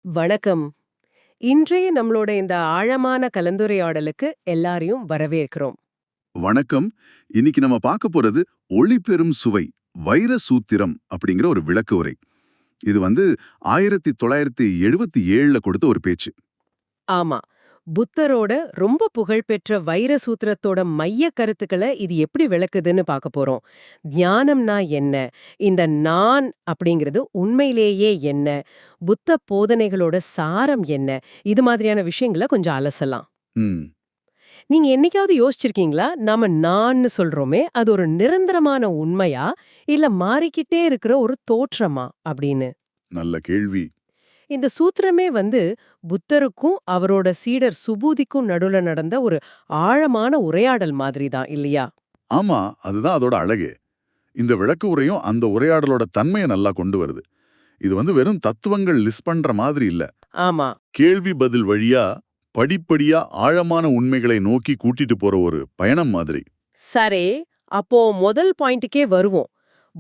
வணக்கம். இன்றைய நம்மளோட இந்த ஆழமான கலந்துரையாடலுக்கு எல்லாரையும் வரவேற்கிறோம். வணக்கம். இன்னைக்கு நம்ம பார்க்க போறது ஒளி பெறும் சுவை வைர சூத்திரம் அப்படிங்கிற ஒரு விளக்க உரை. இது 1977ல கொடுத்த ஒரு பேச்சு. ஆமா. புத்தரோட ரொம்ப புகழ்பெற்ற வைர சூத்திரத்தோட மைய கருத்துக்களை இது எப்படி விளக்குதுன்னு பார்க்க போறோம். தியானம்னா என்ன? இந்த நான் அப்படிங்கிறது உண்மையிலேயே என்ன? புத்த போதனைகளோட சாரம் என்ன? இது மாதிரியான விஷயங்களை கொஞ்சம் அலசலாம். ம். நீங்க என்னைக்காவது யோசிச்சிருக்கீங்களா? நாம நான்னு சொல்றோமே, அது ஒரு நிரந்தரமான உண்மையா? இல்ல மாறிக்கிட்டே இருக்கிற ஒரு தோற்றமா? அப்படின்னு. நல்ல கேள்வி. இந்த சூத்திரமே புத்தருக்கும் அவரோட சீடர் சுபூதிக்கும் நடுவுல நடந்த ஒரு ஆழமான உரையாடல் மாதிரி தான் இல்லையா? ஆமா, அதுதான் அதோட அழகு. இந்த விளக்க உரையும் அந்த உரையாடலோட தன்மையை நல்லா கொண்டு வருது. இது வெறும் தத்துவங்கள் லிஸ்ட் பண்ற மாதிரி இல்ல. ஆமா. கேள்வி பதில் வழியா படிப்படியா ஆழமான உண்மைகளை நோக்கி கூட்டிட்டு போற ஒரு பயணம் மாதிரி. சரி, அப்போ முதல் பாயிண்ட்டுக்கே வருவோம்.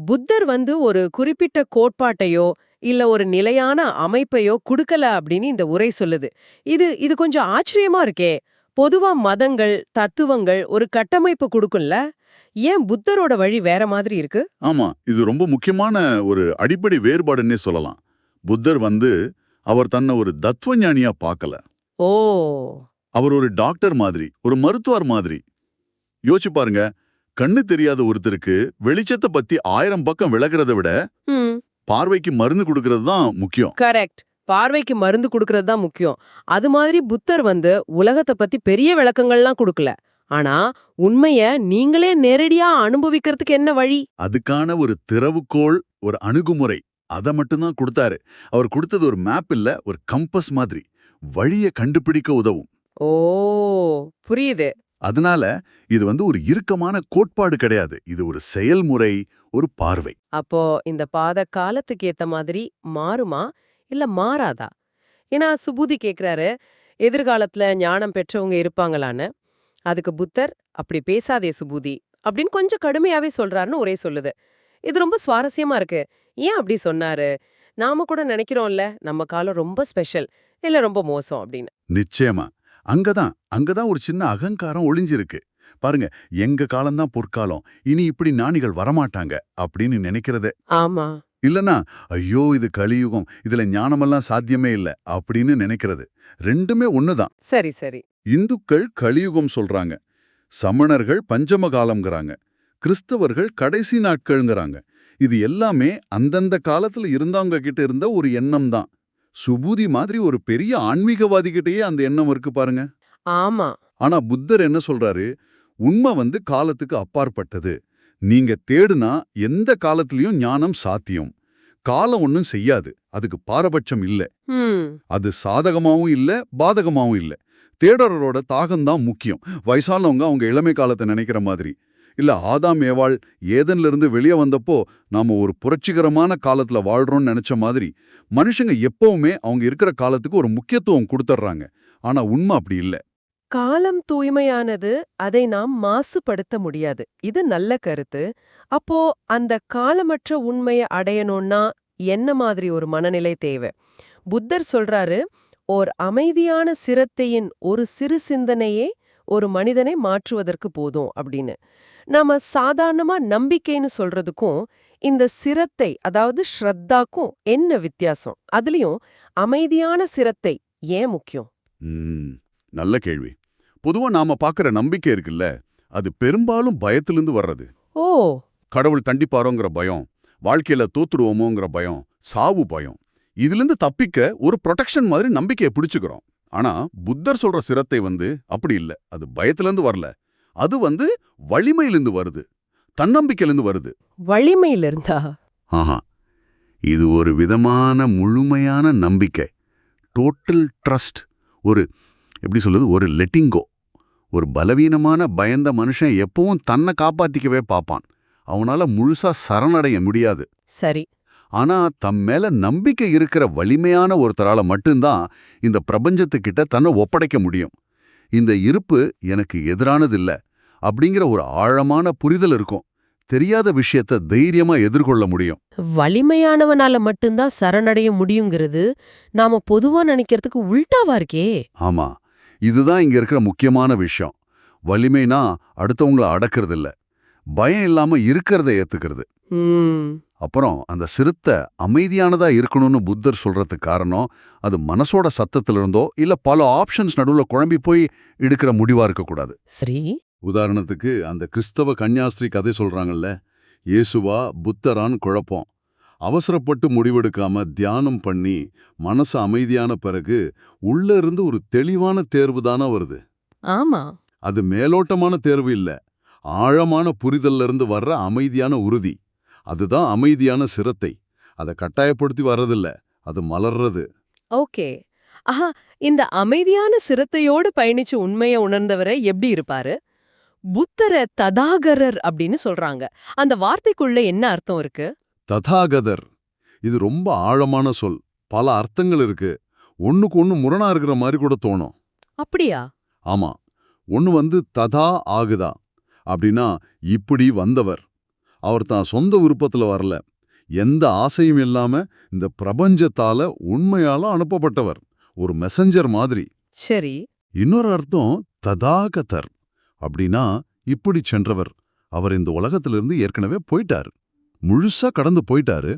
புத்தர் ஒரு குறிப்பிட்ட கோட்பாட்டையோ இல்ல ஒரு நிலையான அமைப்பையோ குடுக்கல அப்படின்னு இந்த உரை சொல்லுது. இது இது கொஞ்சம் ஆச்சரியமா இருக்கே. பொதுவா மதங்கள், தத்துவங்கள் ஒரு கட்டமைப்பு குடுக்கும்ல. ஏன் புத்தரோட வழி வேற மாதிரி இருக்கு? ஆமா, இது ரொம்ப முக்கியமான ஒரு அடிப்படை வேறுபாடுன்னே சொல்லலாம். புத்தர் அவர் தன்னை ஒரு தத்துவஞானியா பார்க்கல. ஓ! அவர் ஒரு டாக்டர் மாதிரி, ஒரு மருத்துவர் மாதிரி. யோசிச்சு பாருங்க, கண்ணு தெரியாத ஒருத்தருக்கு வெளிச்சத்தை பத்தி 1000 பக்கம் விளக்குறத விட ம். பார்வைக்கு மருந்து கொடுக்கறது தான் முக்கியம். கரெக்ட். பார்வைக்கு மருந்து குடுக்கறது தான் முக்கியம். அது மாதிரி புத்தர் உலகத்த பத்தி பெரிய விளக்கங்கள்லாம் குடுக்கல. ஆனா உண்மைய நீங்களே நேரடியா அனுபவிக்கிறதுக்கு என்ன வழி? அதுக்கான ஒரு திறவுகோல், ஒரு அணுகுமுறை, அத மட்டும்தான் கொடுத்தாரு. அவர் கொடுத்தது ஒரு மேப் இல்ல, ஒரு கம்பஸ் மாதிரி. வழிய கண்டுபிடிக்க உதவும். ஓ! புரியுது. அதனால இது ஒரு இறுக்கமான கோட்பாடு கிடையாது. இது ஒரு செயல்முறை, ஒரு பார்வை. அப்போ இந்த பாத காலத்துக்கு ஏத்த மாதிரி மாறுமா? இல்ல மாறாதா? ஏன்னா சுபுதி கேக்குறாரு, எதிர்காலத்துல ஞானம் பெற்றவங்க இருப்பாங்களான்னு. அதுக்கு புத்தர், "அப்படி பேசாதே சுபுதி" அப்படின்னு கொஞ்சம் கடுமையாவே சொல்றாருன்னு உரை சொல்லுது. இது ரொம்ப சுவாரஸ்யமா இருக்கு. ஏன் அப்படி சொன்னாரு? நாம கூட நினைக்கிறோம்ல, நம்ம காலம் ரொம்ப ஸ்பெஷல், இல்ல ரொம்ப மோசம் அப்படின்னு. நிச்சயமா. அங்கதான் ஒரு சின்ன அகங்காரம் ஒளிஞ்சிருக்கு. பாருங்க, எங்க காலம்தான் பொற்காலம், இனி இப்படி ஞானிகள் வரமாட்டாங்க அப்படின்னு நினைக்கிறது. ஆமா. இல்லனா, ஐயோ இது கலியுகம், இதுல ஞானமெல்லாம் சாத்தியமே இல்ல அப்படின்னு நினைக்கிறது. ரெண்டுமே ஒண்ணுதான். சரி, சரி. இந்துக்கள் கலியுகம் சொல்றாங்க, சமணர்கள் பஞ்சம காலம்ங்கறாங்க, கிறிஸ்தவர்கள் கடைசி நாட்கள்ங்கறாங்க. இது எல்லாமே அந்தந்த காலத்துல இருந்தவங்க கிட்ட இருந்த ஒரு எண்ணம் தான். சுபூதி மாதிரி ஒரு பெரிய ஆன்மீகவாதி கிட்டயே அந்த எண்ணம் இருக்கு பாருங்க. ஆமா. ஆனா புத்தர் என்ன சொல்றாரு? உண்மை காலத்துக்கு அப்பாற்பட்டது. நீங்க தேடுனா எந்த காலத்திலயும் ஞானம் சாத்தியம். காலம் ஒண்ணும் செய்யாது. அதுக்கு பாரபட்சம் இல்ல. ம். அது சாதகமாவும் இல்ல, பாதகமாவும் இல்ல. தேடறரோட தாகம்தான் முக்கியம். வயசானவங்க அவங்க இளமை காலத்தை நினைக்கிற மாதிரி. இல்ல ஆதாம் ஏவாள் ஏதன்ல இருந்து வெளியே வந்தப்போ நாம ஒரு புரட்சிகரமான காலத்துல வாழ்றோம்னு நினைச்ச மாதிரி மனுஷங்க எப்பவுமே அவங்க இருக்கிற காலத்துக்கு ஒரு முக்கியத்துவம் கொடுத்துட்றாங்க. ஆனா உண்மை அப்படி இல்ல. காலம் தூய்மையானது, அதை நாம் மாசுபடுத்த முடியாது. இது நல்ல கருத்து. அப்போ அந்த காலமற்ற உண்மைய அடையணும்னா என்ன மாதிரி ஒரு மனநிலை தேவை? புத்தர் சொல்றாரு, ஓர் அமைதியான சிரத்தையின் ஒரு சிறு சிந்தனையே ஒரு மனிதனை மாற்றுவதற்கு போதும் அப்படின்னு. நாம சாதாரணமா நம்பிக்கைன்னு சொல்றதுக்கும் இந்த சிரத்தை அதாவது ஸ்ரத்தாக்கும் என்ன வித்தியாசம்? அதுலயும் அமைதியான சிரத்தை ஏன் முக்கியம்? ம், நல்ல கேள்வி. பொதுவா நாம பாக்குற நம்பிக்கை இருக்குல்ல, அது பெரும்பாலும் பயத்திலிருந்து வர்றது. ஓ! கடவுள் தண்டிப்பாரோங்கிற பயம், வாழ்க்கையில தோத்துடுவோமோங்கிற பயம், சாவு பயம். இதிலிருந்து தப்பிக்க ஒரு ப்ரொடெக்ஷன் மாதிரி நம்பிக்கையை பிடிச்சுக்கிறோம். ஆனா புத்தர் சொல்ற சிரத்தை அப்படி இல்ல. அது பயத்திலிருந்து வரல. அது வலிமையிலிருந்து வருது, தன்னம்பிக்கையிலிருந்து வருது. வலிமையிலிருந்தா? ஆஹா, இது ஒரு விதமான முழுமையான நம்பிக்கை, டோட்டல் ட்ரஸ்ட். ஒரு எப்படி சொல்றது, ஒரு லெட்டிங்கோ. ஒரு பலவீனமான பயந்த மனுஷன் எப்பவும் தன்னை காப்பாத்திக்கவே பார்ப்பான். அவனால முழுசா சரணடைய முடியாது. சரி. ஆனா தம் மேல நம்பிக்கை இருக்கிற வலிமையான ஒருத்தரால மட்டும்தான் இந்த பிரபஞ்சத்துக்கிட்ட தன்னை ஒப்படைக்க முடியும். இந்த இருப்பு எனக்கு எதிரானதில்ல அப்படிங்கிற ஒரு ஆழமான புரிதல் இருக்கும். தெரியாத விஷயத்த தைரியமா எதிர்கொள்ள முடியும். வலிமையானவனால மட்டும்தான் சரணடைய முடியுங்கிறது நாம பொதுவா நினைக்கிறதுக்கு உல்டாவா இருக்கே. ஆமா, இதுதான் இங்க இருக்கிற முக்கியமான விஷயம். வலிமைனா அடுத்தவங்கள அடக்கிறது இல்ல, பயம் இல்லாம இருக்கிறத ஏத்துக்கிறது. ம், அப்புறம் அந்த சிறுத்தை அமைதியானதா இருக்கணும்னு புத்தர் சொல்றதுக்கு காரணம் அது மனசோட சத்தத்துல இருந்தோ இல்ல பல ஆப்ஷன்ஸ் நடுவுல குழம்பி போய் எடுக்கிற முடிவா இருக்கக்கூடாது. சரி. உதாரணத்துக்கு அந்த கிறிஸ்தவ கன்னியாஸ்திரி கதை சொல்றாங்கல்ல, இயேசுவா புத்தரான் குழப்பம். அவசரப்பட்டு முடிவெடுக்காம தியானம் பண்ணி மனசு அமைதியான பிறகு உள்ள இருந்து ஒரு தெளிவான தேர்வு தானே வருது. ஆமா. அது மேலோட்டமான தேர்வு இல்ல, ஆழமான புரிதல்ல இருந்து வர்ற அமைதியான உறுதி. அதுதான் அமைதியான சிரத்தை. அதை கட்டாயப்படுத்தி வர்றதில்ல, அது மலர்றது. ஓகே. ஆஹா, இந்த அமைதியான சிரத்தையோடு பயணிச்சு உண்மையை உணர்ந்தவரை எப்படி இருப்பாரு? புத்தரை ததாகரர் அப்படின்னு சொல்றாங்க. அந்த வார்த்தைக்குள்ள என்ன அர்த்தம் இருக்கு? ததாகதர், இது ரொம்ப ஆழமான சொல். பல அர்த்தங்கள் இருக்கு. ஒண்ணுக்கு ஒண்ணு முரணா இருக்கிற மாதிரி கூட தோணும். அப்படியா? ஆமா, ஒண்ணு ததா ஆகுதா அப்படின்னா இப்படி வந்தவர். அவர் தான் சொந்த விருப்பத்துல வரல, எந்த ஆசையும் இல்லாம இந்த பிரபஞ்சத்தால உண்மையால அனுப்பப்பட்டவர், ஒரு மெசஞ்சர் மாதிரி. சரி. இன்னொரு அர்த்தம் ததாகதர் அப்படின்னா இப்படி சென்றவர். அவர் இந்த உலகத்திலிருந்து ஏற்கனவே போயிட்டாரு, முழுசா கடந்து போயிட்டாரு.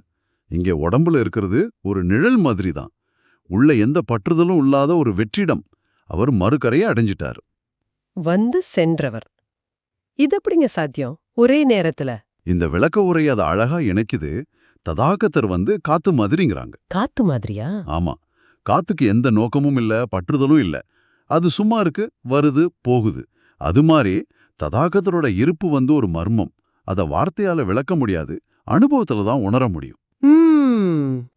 இங்கே உடம்புல இருக்கிறது ஒரு நிழல் மாதிரி தான், உள்ள எந்த பற்றுதலும் இல்லாத ஒரு வெற்றிடம். அவர் மறுகரையை அடைஞ்சிட்டார். வந்து சென்றவர். இது எப்படிங்க சாத்தியம் ஒரே நேரத்துல? இந்த விளக்க உரை அதை அழகா இணைக்குது. ததாகதர் காத்து மாதிரிங்கிறாங்க. காத்து மாதிரியா? ஆமா, காத்துக்கு எந்த நோக்கமும் இல்ல, பற்றுதலும் இல்ல. அது சும்மா இருக்கு, வருது போகுது. அது மாதிரி ததாகதரோட இருப்பு ஒரு மர்மம். அத வார்த்தையால விளக்க முடியாது, அனுபவத்துல தான் உணர முடியும்.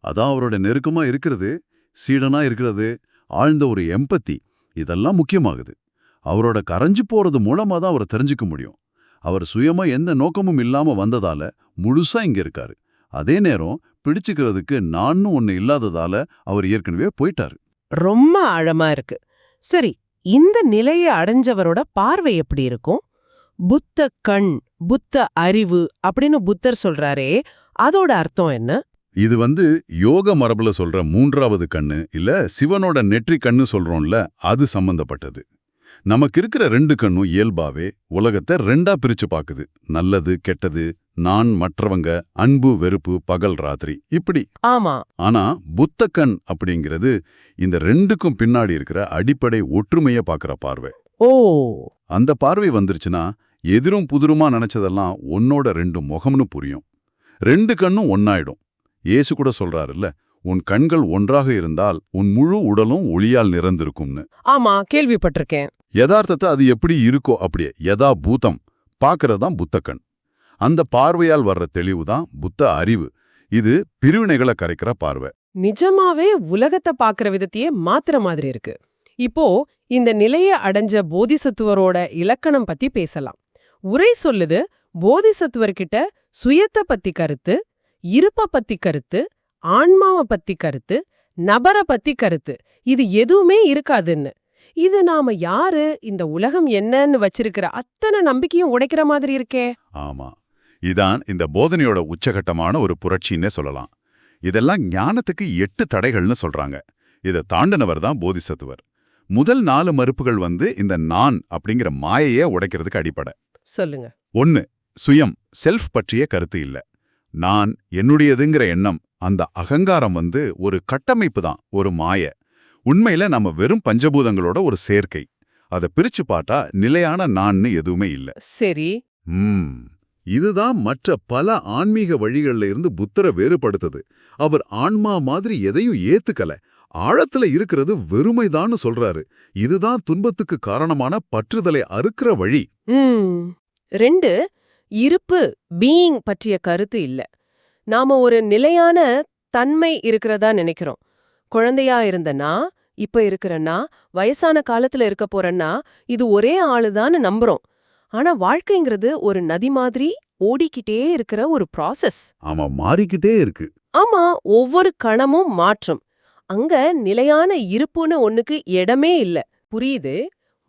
அதான் அவரோட நெருக்கமா இருக்கிறது, சீடனா இருக்கிறது, ஆழ்ந்த ஒரு எம்பத்தி, இதெல்லாம் முக்கியமாகுது. அவரோட கரைஞ்சு போறது மூலமா தான் அவரை தெரிஞ்சுக்க முடியும். அவர் சுயமா எந்த நோக்கமும் இல்லாம வந்ததால முழுசா இங்க இருக்காரு. அதே நேரம் பிடிச்சுக்கிறதுக்கு நான்னு ஒண்ணு இல்லாததால அவர் ஏற்கனவே போயிட்டாரு. ரொம்ப ஆழமா இருக்கு. சரி, இந்த நிலையை அடைஞ்சவரோட பார்வை எப்படி இருக்கும்? புத்த கண், புத்த அறிவு அப்படின்னு புத்தர் சொல்றாரே, அதோட அர்த்தம் என்ன? இது யோக மரபுல சொல்ற மூன்றாவது கண்ணு, இல்ல சிவனோட நெற்றி கண்ணு சொல்றோம்ல, அது சம்பந்தப்பட்டது. நமக்கு இருக்கிற ரெண்டு கண்ணும் இயல்பாவே உலகத்தை ரெண்டா பிரிச்சு பாக்குது. நல்லது கெட்டது, நான் மற்றவங்க, அன்பு வெறுப்பு, பகல் ராத்திரி, இப்படி. ஆமா. ஆனா புத்த கண் அப்படிங்கிறது இந்த ரெண்டுக்கும் பின்னாடி இருக்கிற அடிப்படை ஒற்றுமைய பாக்குற பார்வை. ஓ. அந்த பார்வை வந்துருச்சுன்னா எதிரும் புதிருமா நினைச்சதெல்லாம் ஒன்னோட ரெண்டு முகம்னு புரியும். ரெண்டு கண்ணும் ஒன்னாயிடும். இயேசு கூட சொல்றாருல்ல, உன் கண்கள் ஒன்றாக இருந்தால் உன் முழு உடலும் ஒளியால் நிறந்திருக்கும்னு. ஆமா, கேள்விப்பட்டிருக்கேன். யதார்த்தத்தை அது எப்படி இருக்கோ அப்படியே யதா பூதம் பாக்குறதுதான் புத்தக்கண். அந்த பார்வையால் வர்ற தெளிவுதான் புத்த அறிவு. இது பிரிவினைகளை கரைக்கிற பார்வை. நிஜமாவே உலகத்தை பாக்குற விதத்தையே மாத்துற மாதிரி இருக்கு. இப்போ இந்த நிலையை அடைஞ்ச போதிசத்துவரோட இலக்கணம் பத்தி பேசலாம். உரை சொல்லுது, போதிசத்துவர்கிட்ட சுயத்தை பத்தி கருத்து, இருப்ப பத்தி கருத்து, ஆன்மாவை பத்தி கருத்து, நபரை பத்தி கருத்து, இது எதுவுமே இருக்காதுன்னு. இது நாம யாரு, இந்த உலகம் என்னன்னு வச்சிருக்கிற அத்தனை நம்பிக்கையும் உடைக்கிற மாதிரி இருக்கே. ஆமா, இதான் இந்த போதனையோட உச்சகட்டமான ஒரு புரட்சின்னே சொல்லலாம். இதெல்லாம் ஞானத்துக்கு 8 தடைகள்னு சொல்றாங்க. இதை தாண்டினவர் தான் போதிசத்துவர். முதல் 4 மறுப்புகள் இந்த நான் அப்படிங்கிற மாயையே உடைக்கிறதுக்கு அடிப்படை. சொல்லுங்க. 1, சுயம், செல்ஃப் பற்றிய கருத்து இல்ல. நான், என்னுடையதுங்கிற எண்ணம், அந்த அகங்காரம் ஒரு கட்டமைப்பு தான், ஒரு மாய. உண்மையில நம்ம வெறும் பஞ்சபூதங்களோட ஒரு சேர்க்கை. அதை பிரிச்சு பார்த்தா நிலையான நான்னு எதுவுமே இல்ல. சரி. இதுதான் மற்ற பல ஆன்மீக வழிகள்ல இருந்து புத்தரை வேறுபடுத்தது. அவர் ஆன்மா மாதிரி எதையும் ஏத்துக்கல, ஆழத்துல இருக்கிறது வெறுமைதான்னு சொல்றாரு. இதுதான் துன்பத்துக்கு காரணமான பற்றுதலை அறுக்கிற வழி. 2, இருப்பு, பீயிங் பற்றிய கருத்து இல்ல. நாம ஒரு நிலையான தன்மை இருக்கிறதா நினைக்கிறோம். குழந்தையா இருந்தனா, இப்ப இருக்கிறன்னா, வயசான காலத்துல இருக்க போறன்னா, இது ஒரே ஆளுதான்னு நம்புறோம். ஆனா வாழ்க்கைங்கிறது ஒரு நதி மாதிரி ஓடிக்கிட்டே இருக்கிற ஒரு ப்ராசஸ். ஆமா, மாறிக்கிட்டே இருக்கு. ஆமா, ஒவ்வொரு கணமும் மாற்றம். அங்க நிலையான இருப்புன்னு ஒண்ணுக்கு இடமே இல்ல. புரியுது.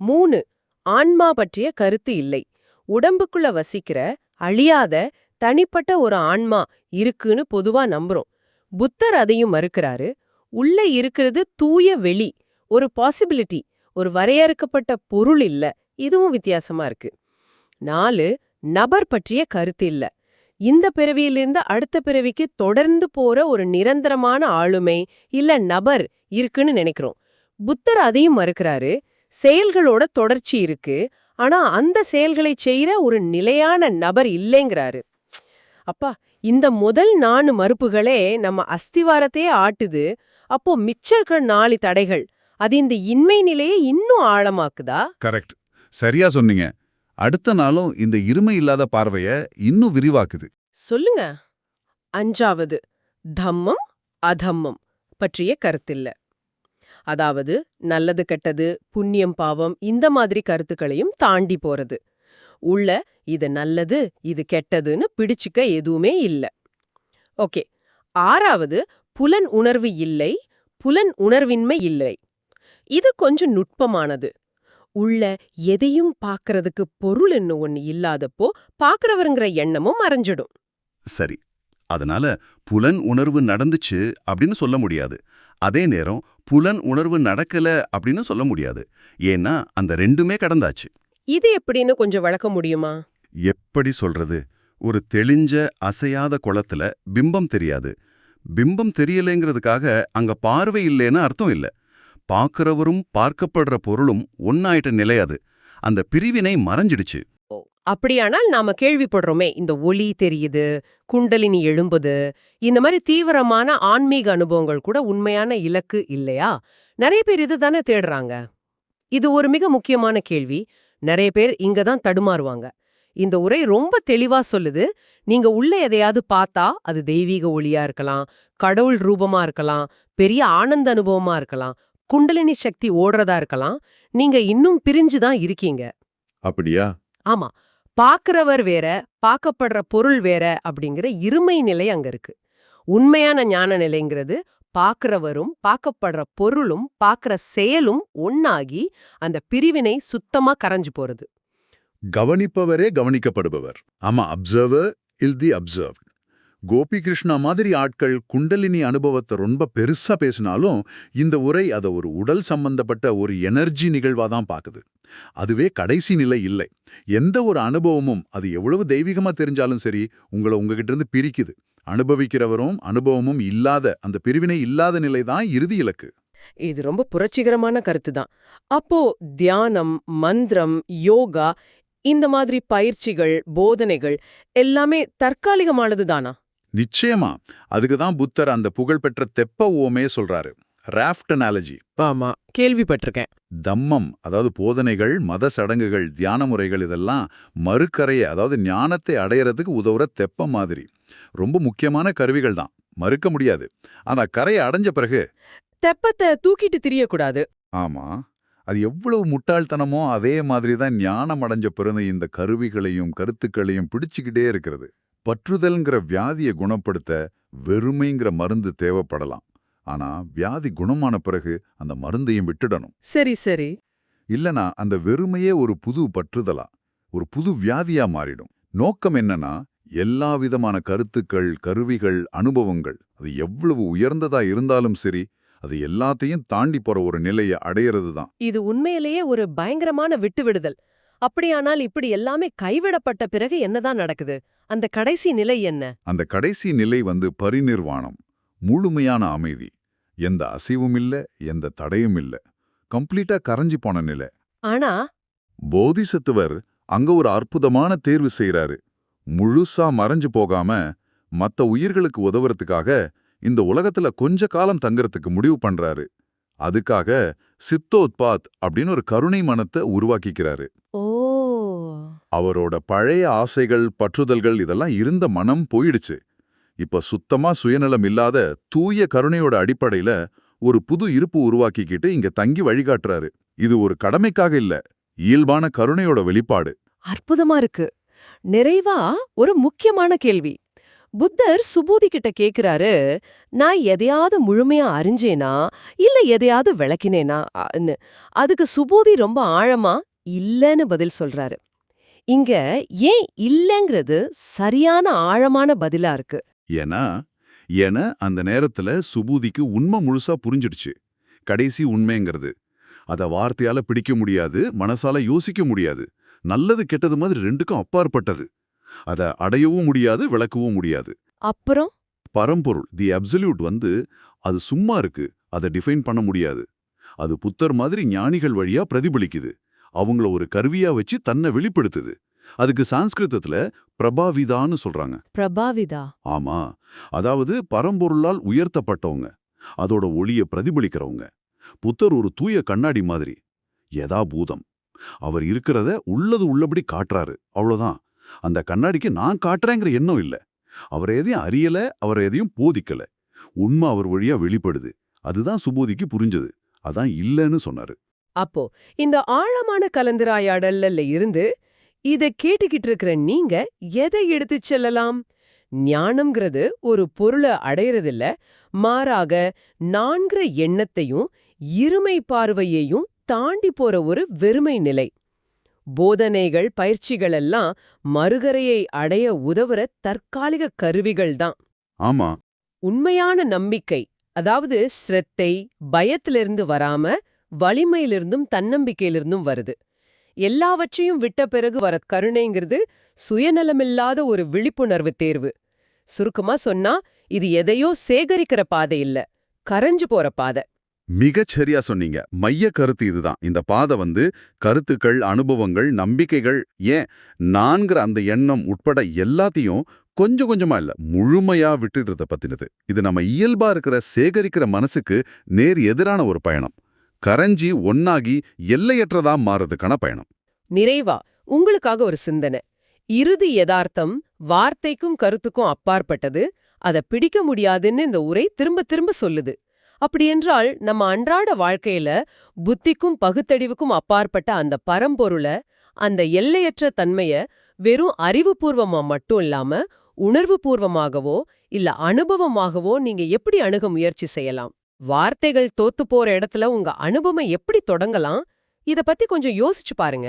3, ஆன்மா பற்றிய கருத்து இல்லை. உடம்புக்குள்ள வசிக்கிற அழியாத தனிப்பட்ட ஒரு ஆன்மா இருக்குன்னு பொதுவா நம்புறோம். புத்தர் அதையும் மறுக்கிறாரு. உள்ள இருக்கிறது தூய வெளி, ஒரு பாசிபிலிட்டி, ஒரு வரையறுக்கப்பட்ட பொருள் இல்ல. இதுவும் வித்தியாசமா இருக்கு. 4 நபர் பற்றிய கருத்து இல்ல. இந்த பிறவியிலிருந்து அடுத்த பிறவிக்கு தொடர்ந்து போற ஒரு நிரந்தரமான ஆளுமை இல்ல நபர் இருக்குன்னு நினைக்கிறோம். புத்தர் அதையும் மறுக்கிறாரு. செயல்களோட தொடர்ச்சி இருக்கு, ஆனா அந்த செயல்களை செய்யற ஒரு நிலையான நபர் இல்லைங்கிறாரு. அப்பா, இந்த முதல் 4 மறுப்புகளே நம்ம அஸ்திவாரத்தையே ஆட்டுது. அப்போ மிச்சம் இருக்கிற 4 தடைகள் அது இந்த இன்மை நிலையை இன்னும் ஆழமாக்குதா? கரெக்ட். சரியா சொன்னீங்க. அடுத்த நாளும் இந்த இருமை இல்லாத பார்வைய இன்னும் விரிவாக்குது. சொல்லுங்க. 5வது தம்மம் அதம்மம் பற்றிய கருத்தில்ல. அதாவது நல்லது கெட்டது, புண்ணியம் பாவம் இந்த மாதிரி கருத்துக்களையும் தாண்டி போறது. உள்ள இது நல்லது இது கெட்டதுன்னு பிடிச்சுக்க எதுவுமே இல்ல. ஓகே. 6வது புலன் உணர்வு இல்லை, புலன் உணர்வின்மை இல்லை. இது கொஞ்சம் நுட்பமானது. உள்ள எதையும் பார்க்கறதுக்கு பொருள்னு ஒண்ணு இல்லாதப்போ பார்க்கறவருங்கிற எண்ணமும் மறைஞ்சிடும். சரி. அதனால புலன் உணர்வு நடந்துச்சு அப்படின்னு சொல்ல முடியாது. அதே நேரம் புலன் உணர்வு நடக்கல அப்படின்னு சொல்ல முடியாது. ஏன்னா அந்த ரெண்டுமே கடந்தாச்சு. இது எப்படின்னு கொஞ்சம் விளக்க முடியுமா? எப்படி சொல்றது? ஒரு தெளிஞ்ச அசையாத குளத்துல பிம்பம் தெரியாது. பிம்பம் தெரியலைங்கிறதுக்காக அங்க பார்வை இல்லைன்னு அர்த்தம் இல்ல. பார்க்கறவரும் பார்க்கப்படுற பொருளும் ஒன்னாயிட்ட நிலை அது. அந்த பிரிவினை மறைஞ்சிடுச்சு. அப்படியானால் நாம கேள்விப்படுறோமே, இந்த ஒளி தெரியுது, குண்டலினி எழும்புது, இந்த மாதிரி தீவிரமான ஆன்மீக அனுபவங்கள் கூட உண்மையான இலக்கு இல்லையா? நிறைய பேர் இதுதானே தேடுறாங்க. இது ஒரு மிக முக்கியமான கேள்வி. நிறைய பேர் இங்க தான் தடுமாறுவாங்க. இந்த உரை ரொம்ப தெளிவா சொல்லுது. நீங்க உள்ள எதையாவது பார்த்தா அது தெய்வீக ஒளியா இருக்கலாம், கடவுள் ரூபமா இருக்கலாம், பெரிய ஆனந்த அனுபவமா இருக்கலாம், குண்டலினி சக்தி ஓடுறதா இருக்கலாம். நீங்க இன்னும் பிரிஞ்சுதான் இருக்கீங்க. அப்படியா? ஆமா. பார்க்கறவர் வேற, பார்க்கப்படுற பொருள் வேற அப்படிங்கிற இருமை நிலை அங்க இருக்கு. உண்மையான ஞான நிலைங்கிறது பார்க்கறவரும் பார்க்கப்படுற பொருளும் பார்க்கற செயலும் ஒன்னாகி அந்த பிரிவினை சுத்தமா கரைஞ்சு போறது. கவனிப்பவரே கவனிக்கப்படுபவர். ஆமா, அப்சர்வர் இல் தி அப்சர்வ்ட். கோபி கிருஷ்ணா மாதிரி ஆட்கள் குண்டலினி அனுபவத்தை ரொம்ப பெருசா பேசினாலும் இந்த உரை அதை ஒரு உடல் சம்பந்தப்பட்ட ஒரு எனர்ஜி நிகழ்வா தான் பாக்குது. அதுவே கடைசி நிலை இல்லை. எந்த ஒரு அனுபவமும் அது எவ்வளவு தெய்வீகமா தெரிஞ்சாலும் சரி உங்களை உங்ககிட்ட இருந்து பிரிக்குது. அனுபவிக்கிறவரும் அனுபவமும் இல்லாத அந்த பிரிவினை இல்லாத நிலை தான் இறுதி இலக்கு. இது ரொம்ப புரட்சிகரமான கருத்து தான். அப்போ தியானம், மந்திரம், யோகா இந்த மாதிரி பயிற்சிகள், போதனைகள் எல்லாமே தற்காலிகமானது தானா? நிச்சயமா. அதுக்கு தான் புத்தர் அந்த புகழ்பெற்ற தெப்ப ஓமே சொல்றாரு. Raft analogy. ஆமா, கேள்விப்பட்டிருக்கேன். தம்மம், அதாவது போதனைகள், மத சடங்குகள், தியான முறைகள் இதெல்லாம் மறுக்கரையை, அதாவது ஞானத்தை அடையறதுக்கு உதவுற தெப்பம் மாதிரி. ரொம்ப முக்கியமான கருவிகள் தான், மறுக்க முடியாது. ஆனா கரையை அடைஞ்ச பிறகு தெப்பத்தை தூக்கிட்டு திரியக்கூடாது. ஆமா, அது எவ்வளவு முட்டாள்தனமோ அதே மாதிரி தான் ஞானம் அடைஞ்ச பிறகு இந்த கருவிகளையும் கருத்துக்களையும் பிடிச்சுக்கிட்டே இருக்கிறது. பற்றுதல்ங்கிற வியாதியை குணப்படுத்த வெறுமைங்கிற மருந்து தேவைப்படலாம். ஆனா வியாதி குணமான பிறகு அந்த மருந்தையும் விட்டுடணும். சரி சரி. இல்லனா அந்த வெறுமையே ஒரு புது பற்றுதலா, ஒரு புது வியாதியா மாறிடும். நோக்கம் என்னன்னா, எல்லா விதமான கருத்துக்கள், கருவிகள், அனுபவங்கள் அது எவ்வளவு உயர்ந்ததா இருந்தாலும் சரி, அது எல்லாத்தையும் தாண்டி போற ஒரு நிலையை அடையிறது தான். இது உண்மையிலேயே ஒரு பயங்கரமான விட்டுவிடுதல். அப்படியானால் இப்படி எல்லாமே கைவிடப்பட்ட பிறகு என்னதான் நடக்குது? அந்த கடைசி நிலை என்ன? அந்த கடைசி நிலை பரிநிர்வாணம், முழுமையான அமைதி. எந்த அசைவும் இல்ல, எந்த தடையும் இல்ல. கம்ப்ளீட்டா கரைஞ்சி போன நிலை. ஆனா போதிசத்துவர் அங்க ஒரு அற்புதமான தேர்வு செய்யறாரு. முழுசா மறைஞ்சு போகாம மத்த உயிர்களுக்கு உதவுறதுக்காக இந்த உலகத்துல கொஞ்ச காலம் தங்கறதுக்கு முடிவு பண்றாரு. அதுக்காக சித்தோத்பாத் அப்படின்னு ஒரு கருணை மனத்தை உருவாக்கிக்கிறாரு. ஓ, அவரோட பழைய ஆசைகள், பற்றுதல்கள் இதெல்லாம் இருந்த மனம் போயிடுச்சு. இப்ப சுத்தமா சுயநலம் இல்லாத தூய கருணையோட அடிப்படையில ஒரு புது இருப்பு உருவாக்கிக்கிட்டு இங்க தங்கி வழிகாட்டுறாரு. இது ஒரு கடமைக்காக இல்ல, இயல்பான கருணையோட வெளிப்பாடு. அற்புதமா இருக்கு. நிறைவா ஒரு முக்கியமான கேள்வி. புத்தர் சுபூதி கிட்ட கேக்குறாரு, நான் எதையாவது முழுமையா அறிஞ்சேனா இல்ல எதையாவது விளக்கினேனா? அதுக்கு சுபூதி ரொம்ப ஆழமா இல்லன்னு பதில் சொல்றாரு. இங்க ஏன் இல்லங்கிறது சரியான ஆழமான பதிலா இருக்கு. ஏன்னா ஏன்னா அந்த நேரத்துல சுபூதிக்கு உண்மை முழுசா புரிஞ்சிடுச்சு. கடைசி உண்மைங்கிறது அத வார்த்தையால பிடிக்க முடியாது, மனசால யோசிக்க முடியாது. நல்லது கெட்டது மாதிரி ரெண்டுக்கும் அப்பாற்பட்டது. அத அடையவும் முடியாது, விளக்கவும் முடியாது. அப்புறம் பரம்பொருள் தி அப்சல்யூட் அது சும்மா இருக்கு. அதை டிஃபைன் பண்ண முடியாது. அது புத்தர் மாதிரி ஞானிகள் வழியா பிரதிபலிக்குது. அவங்கள ஒரு கருவியா வச்சு தன்னை வெளிப்படுத்துது. அதுக்கு சான்ஸ்கிருதத்துல பிரபாவிதான்னு சொல்றாங்க. பிரபாவிதா. ஆமா, அதாவது பரம்பொருளால் உயர்த்தப்பட்டவங்க, அதோட ஒளிய பிரதிபலிக்கிறவங்க. புத்தர் ஒரு தூய கண்ணாடி மாதிரி, யதாபூதம். அவர் இருக்கிறத உள்ளது உள்ளபடி காட்டுறாரு, அவ்வளவுதான். அந்த கண்ணாடிக்கு நான் காட்டுறேங்கிற எண்ணம் இல்ல. அவர் எதையும் அறியல, அவர் எதையும் போதிக்கல. உண்மை அவர் வழியா வெளிப்படுது. அதுதான் சுபோதிக்கு புரிஞ்சது. அதான் இல்லன்னு சொன்னாரு. அப்போ இந்த ஆழமான கலந்துரையாடல்ல இருந்து இத கேட்டுக்கிட்டு இருக்கிற நீங்க எதை எடுத்துச் செல்லலாம்? ஞானம்ங்கிறது ஒரு பொருளை அடையறதில்ல, மாறாக நான்கிற எண்ணத்தையும் இருமை பார்வையையும் தாண்டி போற ஒரு வெறுமை நிலை. போதனைகள், பயிற்சிகள் எல்லாம் மறுகரையை அடைய உதவுற தற்காலிக கருவிகள் தான். ஆமா, உண்மையான நம்பிக்கை, அதாவது ஸ்ரத்தை, பயத்திலிருந்து வராம வலிமையிலிருந்தும் தன்னம்பிக்கையிலிருந்தும் வருது. எல்லாவற்றையும் விட்ட பிறகு வர கருணைங்கிறது சுயநலமில்லாத ஒரு விழிப்புணர்வு தேர்வு. சுருக்கமா சொன்னா இது எதையோ சேகரிக்கிற பாதை இல்ல, கரைஞ்சு போற பாதை. மிகச் சரியா சொன்னீங்க. மைய கருத்து இதுதான். இந்த பாதை கருத்துக்கள், அனுபவங்கள், நம்பிக்கைகள், ஏன் நான்கிற அந்த எண்ணம் உட்பட எல்லாத்தையும் கொஞ்சம் கொஞ்சமா இல்ல, முழுமையா விட்டுறத பத்தினது. இது நம்ம இயல்பா இருக்கிற சேகரிக்கிற மனசுக்கு நேர் எதிரான ஒரு பயணம். கரைஞ்சி ஒன்னாகி எல்லையற்றதா மாறதுக்கான பயணம். நிறைவா உங்களுக்காக ஒரு சிந்தனை. இறுதி யதார்த்தம் வார்த்தைக்கும் கருத்துக்கும் அப்பாற்பட்டது, அதை பிடிக்க முடியாதுன்னு இந்த உரை திரும்ப திரும்ப சொல்லுது. அப்படியென்றால் நம்ம அன்றாட வாழ்க்கையில புத்திக்கும் பகுத்தறிவுக்கும் அப்பாற்பட்ட அந்த பரம்பொருளை, அந்த எல்லையற்ற தன்மைய வெறும் அறிவுபூர்வமா மட்டும் இல்லாம உணர்வுபூர்வமாகவோ இல்ல அனுபவமாகவோ நீங்க எப்படி அணுக முயற்சி செய்யலாம்? வார்த்தைகள் தோத்து போற இடத்துல உங்க அனுபவம் எப்படி தொடங்கலாம்? இத பத்தி கொஞ்சம் யோசிச்சு பாருங்க.